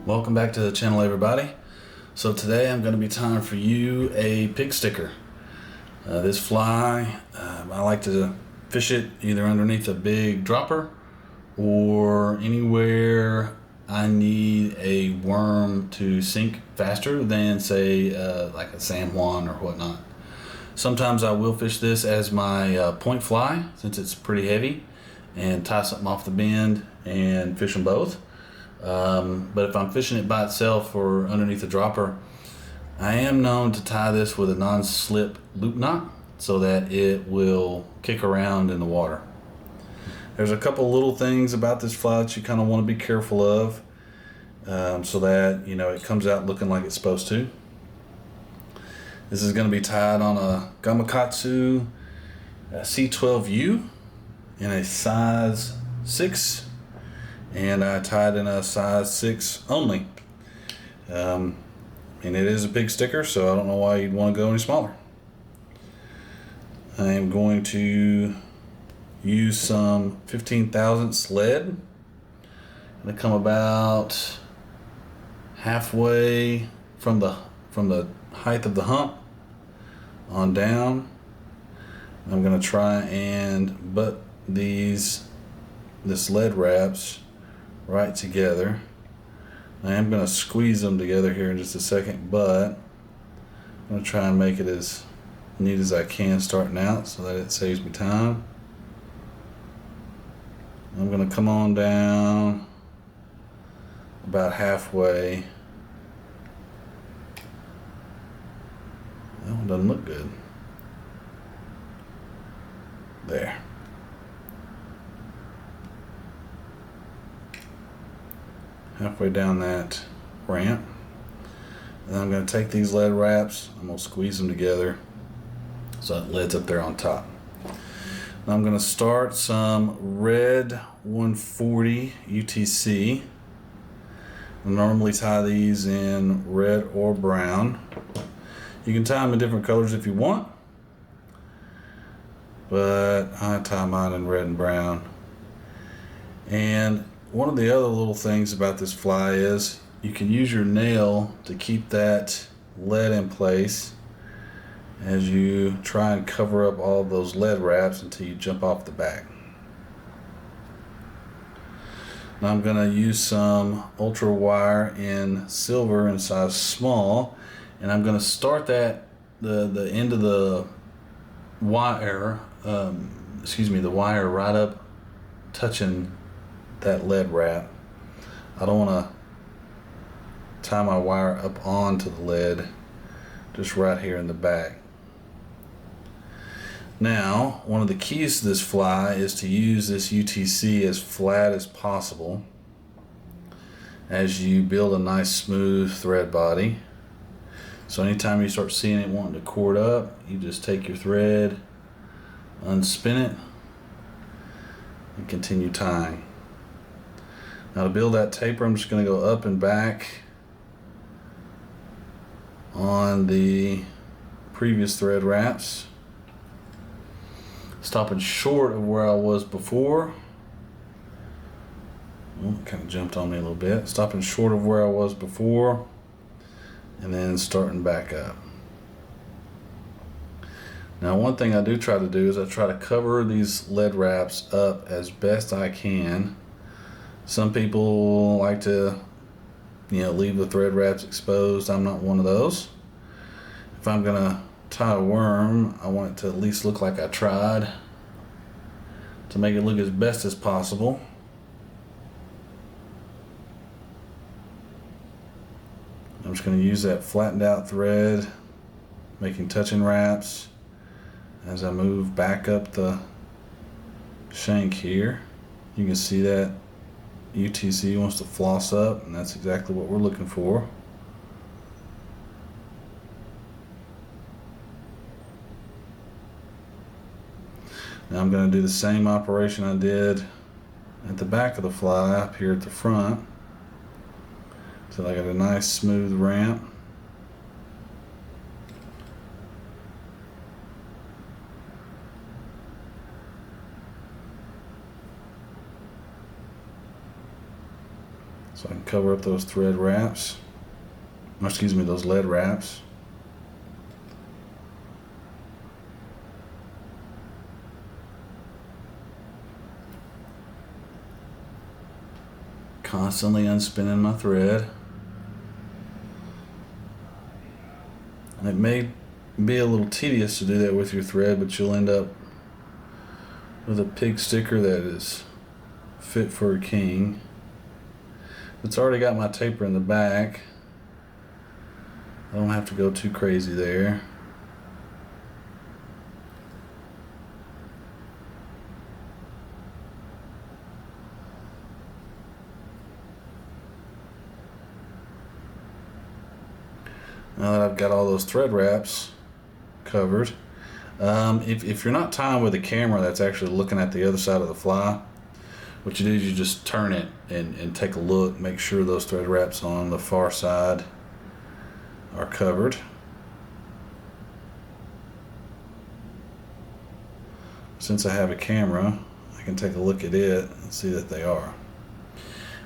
Welcome back to the channel, everybody. So today I'm going to be tying for you a pig sticker. This fly, I like to fish it either underneath a big dropper or anywhere I need a worm to sink faster than, say, like a San Juan or whatnot. Sometimes I will fish this as my point fly since it's pretty heavy, and tie something off the bend and fish them both. But if I'm fishing it by itself or underneath a dropper, I am known to tie this with a non-slip loop knot so that it will kick around in the water. There's a couple little things about this fly that you kind of want to be careful of, so that it comes out looking like it's supposed to. This is going to be tied on a Gamakatsu C12U in a size 6. And I tied in a size 6 only. And it is a pig sticker, so I don't know why you'd want to go any smaller. I am going to use some 15 thousandths lead. They come about halfway from the height of the hump on down. I'm going to try and butt this lead wraps right together. I am going to squeeze them together here in just a second, but I'm going to try and make it as neat as I can starting out so that it saves me time. I'm going to come on down about halfway. That one doesn't look good. There. Halfway down that ramp. And I'm going to take these lead wraps, I'm going to squeeze them together so that lead's up there on top. Now I'm going to start some red 140 UTC. I normally tie these in red or brown. You can tie them in different colors if you want, but I tie mine in red and brown. And one of the other little things about this fly is you can use your nail to keep that lead in place as you try and cover up all of those lead wraps until you jump off the back. Now I'm going to use some ultra wire in silver in size small, and I'm going to start the end of the wire, the wire right up touching that lead wrap. I don't want to tie my wire up onto the lead, just right here in the back. Now, one of the keys to this fly is to use this UTC as flat as possible as you build a nice smooth thread body. So anytime you start seeing it wanting to cord up, you just take your thread, unspin it, and continue tying. Now to build that taper, I'm just going to go up and back on the previous thread wraps, stopping short of where I was before. Oh, it kind of jumped on me a little bit. Stopping short of where I was before, and then starting back up. Now one thing I do try to do is I try to cover these lead wraps up as best I can. Some people like to, leave the thread wraps exposed. I'm not one of those. If I'm gonna tie a worm, I want it to at least look like I tried to make it look as best as possible. I'm just gonna use that flattened out thread, making touching wraps as I move back up the shank here. You can see that UTC wants to floss up, and that's exactly what we're looking for. Now I'm going to do the same operation I did at the back of the fly up here at the front until I got a nice smooth ramp. So I can cover up those thread wraps, or excuse me, those lead wraps. Constantly unspinning my thread. And it may be a little tedious to do that with your thread, but you'll end up with a pig sticker that is fit for a king. It's already got my taper in the back. I don't have to go too crazy there. Now that I've got all those thread wraps covered, if you're not tying with a camera that's actually looking at the other side of the fly, what you do is you just turn it and take a look, make sure those thread wraps on the far side are covered. Since I have a camera, I can take a look at it and see that they are.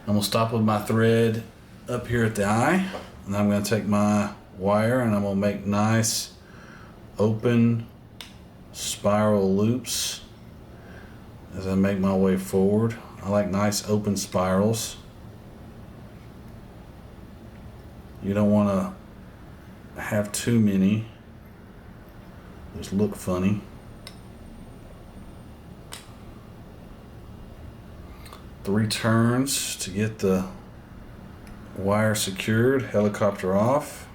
I'm going to stop with my thread up here at the eye, and I'm going to take my wire and I'm going to make nice open spiral loops as I make my way forward. I like nice open spirals. You don't want to have too many, just look funny. Three turns to get the wire secured, helicopter off.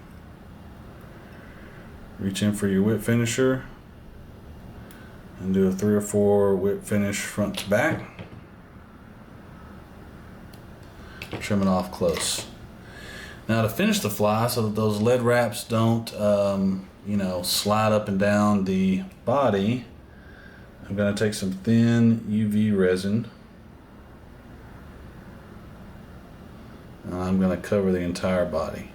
Reach in for your whip finisher and do a 3 or 4 whip finish front to back. Trim it off close. Now to finish the fly so that those lead wraps don't slide up and down the body, I'm going to take some thin UV resin and I'm going to cover the entire body.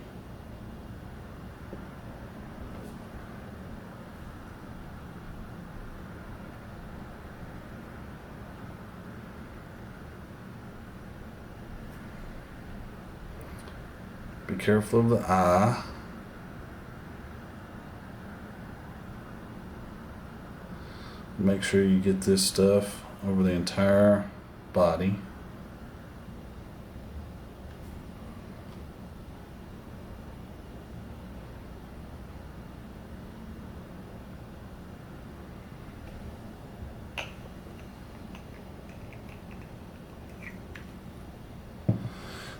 Be careful of the eye. Make sure you get this stuff over the entire body.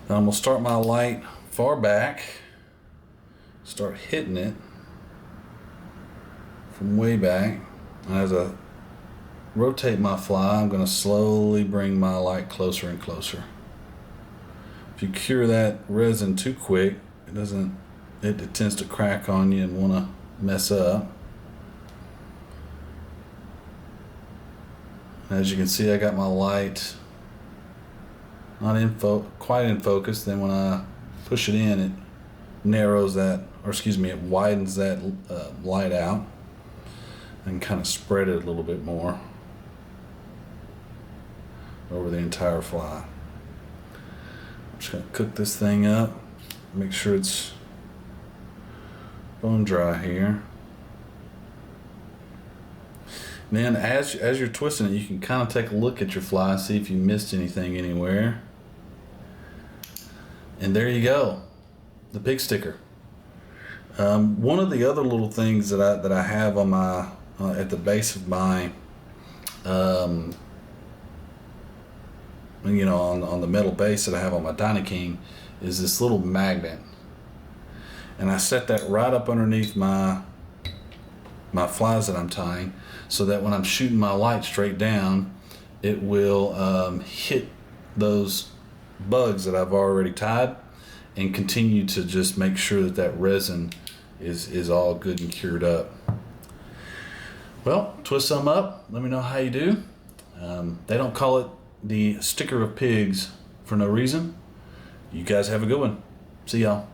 Now I'm going to start my light far back, start hitting it from way back, and as I rotate my fly, I'm going to slowly bring my light closer and closer. If you cure that resin too quick, it tends to crack on you and want to mess up. As you can see, I got my light not quite in focus. Then when I push it in, it narrows that, it widens that light out and kind of spread it a little bit more over the entire fly. I'm just going to cook this thing up, make sure it's bone dry here. And then as you're twisting it, you can kind of take a look at your fly, see if you missed anything anywhere. And there you go, the pig sticker. One of the other little things that I have on my at the base of my on the metal base that I have on my Dynaking is this little magnet, and I set that right up underneath my flies that I'm tying, so that when I'm shooting my light straight down, it will hit those bugs that I've already tied and continue to just make sure that resin is all good and cured up. Well, twist some up, let me know how you do. They don't call it the sticker of pigs for no reason. You guys have a good one. See y'all.